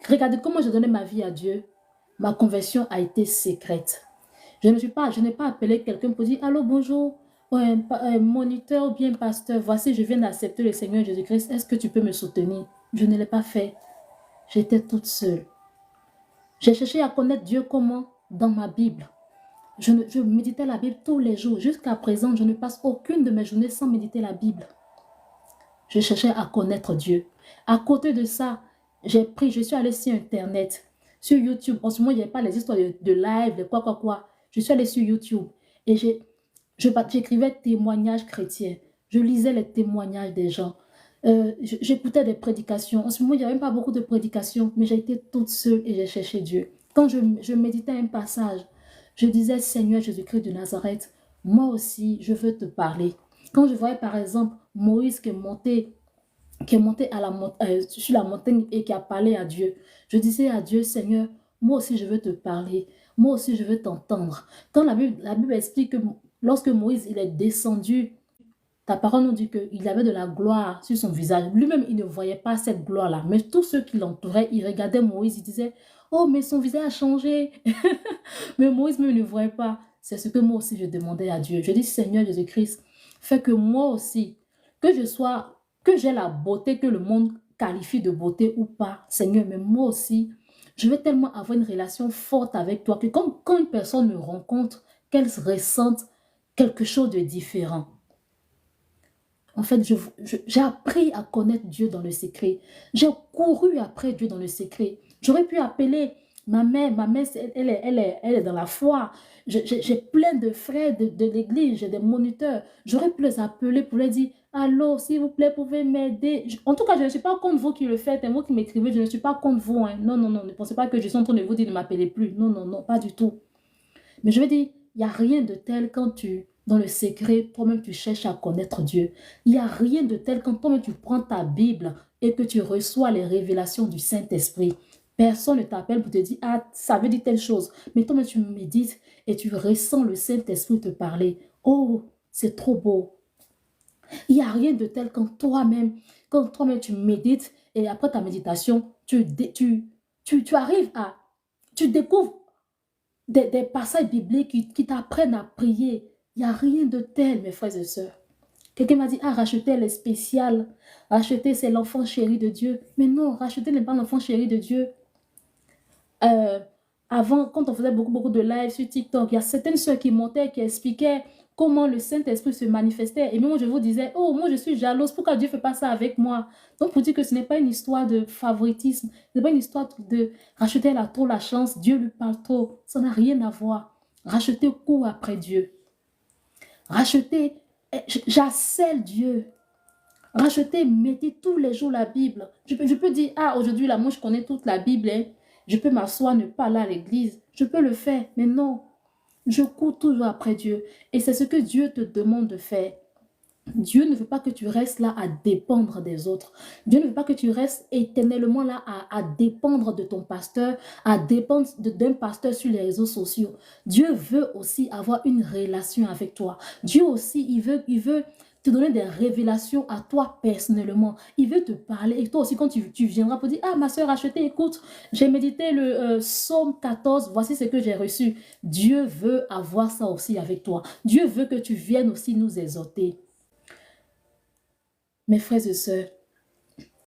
Regardez comment j'ai donné ma vie à Dieu. Ma conversion a été secrète. Je n'ai pas appelé quelqu'un pour dire, allô, bonjour, ouais, moniteur ou bien pasteur, voici, je viens d'accepter le Seigneur Jésus-Christ, est-ce que tu peux me soutenir? Je ne l'ai pas fait. J'étais toute seule. J'ai cherché à connaître Dieu comment? Dans ma Bible. Je méditais la Bible tous les jours. Jusqu'à présent, je ne passe aucune de mes journées sans méditer la Bible. Je cherchais à connaître Dieu. À côté de ça, je suis allée sur Internet, sur YouTube. En ce moment, il n'y avait pas les histoires de live, de quoi. Je suis allée sur YouTube et j'écrivais témoignages chrétiens. Je lisais les témoignages des gens. J'écoutais des prédications. En ce moment, il n'y avait même pas beaucoup de prédications, mais j'ai été toute seule et j'ai cherché Dieu. Quand je méditais un passage, je disais, Seigneur Jésus-Christ de Nazareth, moi aussi, je veux te parler. Quand je voyais par exemple Moïse qui est monté sur la montagne et qui a parlé à Dieu, je disais à Dieu, Seigneur, moi aussi je veux te parler, moi aussi je veux t'entendre. Quand la Bible explique que lorsque Moïse il est descendu, ta parole nous dit qu'il avait de la gloire sur son visage. Lui-même, il ne voyait pas cette gloire-là. Mais tous ceux qui l'entouraient, ils regardaient Moïse, ils disaient, oh, mais son visage a changé. Mais Moïse même ne voyait pas. C'est ce que moi aussi je demandais à Dieu. Je dis, Seigneur Jésus-Christ, fais que moi aussi, que j'ai la beauté que le monde qualifie de beauté ou pas, Seigneur, mais moi aussi, je veux tellement avoir une relation forte avec toi que quand une personne me rencontre, qu'elle ressente quelque chose de différent. En fait, j'ai appris à connaître Dieu dans le secret. J'ai couru après Dieu dans le secret. J'aurais pu appeler ma mère. Ma mère, elle est dans la foi. J'ai plein de frères de l'église, j'ai des moniteurs. J'aurais pu les appeler pour leur dire, allô, s'il vous plaît, pouvez m'aider. En tout cas, je ne suis pas contre vous qui le faites, hein, vous qui m'écrivez, je ne suis pas contre vous. Hein. Non, ne pensez pas que je suis en train de vous dire de ne m'appeler plus. Non, pas du tout. Mais je veux dire, il n'y a rien de tel quand dans le secret, toi-même, tu cherches à connaître Dieu. Il n'y a rien de tel quand toi-même, tu prends ta Bible et que tu reçois les révélations du Saint-Esprit. Personne ne t'appelle pour te dire, ah, ça veut dire telle chose. Mais toi-même, tu médites et tu ressens le Saint-Esprit te parler. Oh, c'est trop beau. Il n'y a rien de tel quand toi-même, tu médites et après ta méditation, tu arrives tu découvres des passages bibliques qui t'apprennent à prier. Il n'y a rien de tel, mes frères et sœurs. Quelqu'un m'a dit, ah, racheter, elle est spéciale. Racheter, c'est l'enfant chéri de Dieu. Mais non, racheter n'est pas l'enfant chéri de Dieu. Euh, Avant, quand on faisait beaucoup de lives sur TikTok, il y a certaines sœurs qui montaient, qui expliquaient comment le Saint-Esprit se manifestait. Et moi, je vous disais, oh, moi, je suis jalouse. Pourquoi Dieu ne fait pas ça avec moi? Donc, pour dire que ce n'est pas une histoire de favoritisme, ce n'est pas une histoire de racheter elle a trop la chance, Dieu lui parle trop. Ça n'a rien à voir. Racheter court après Dieu. Racheter, j'accèle Dieu. Racheter, mettez tous les jours la Bible. Je peux dire, ah, aujourd'hui, là, moi, je connais toute la Bible. Hein. Je peux m'asseoir, ne pas aller à l'église. Je peux le faire, mais non. Je cours toujours après Dieu. Et c'est ce que Dieu te demande de faire. Dieu ne veut pas que tu restes là à dépendre des autres. Dieu ne veut pas que tu restes éternellement là à dépendre de ton pasteur, à dépendre d'un pasteur sur les réseaux sociaux. Dieu veut aussi avoir une relation avec toi. Dieu aussi, il veut te donner des révélations à toi personnellement. Il veut te parler. Et toi aussi, quand tu viendras pour dire, ah, ma soeur achetée, écoute, j'ai médité le psaume 14, voici ce que j'ai reçu. Dieu veut avoir ça aussi avec toi. Dieu veut que tu viennes aussi nous exhorter. Mes frères et sœurs,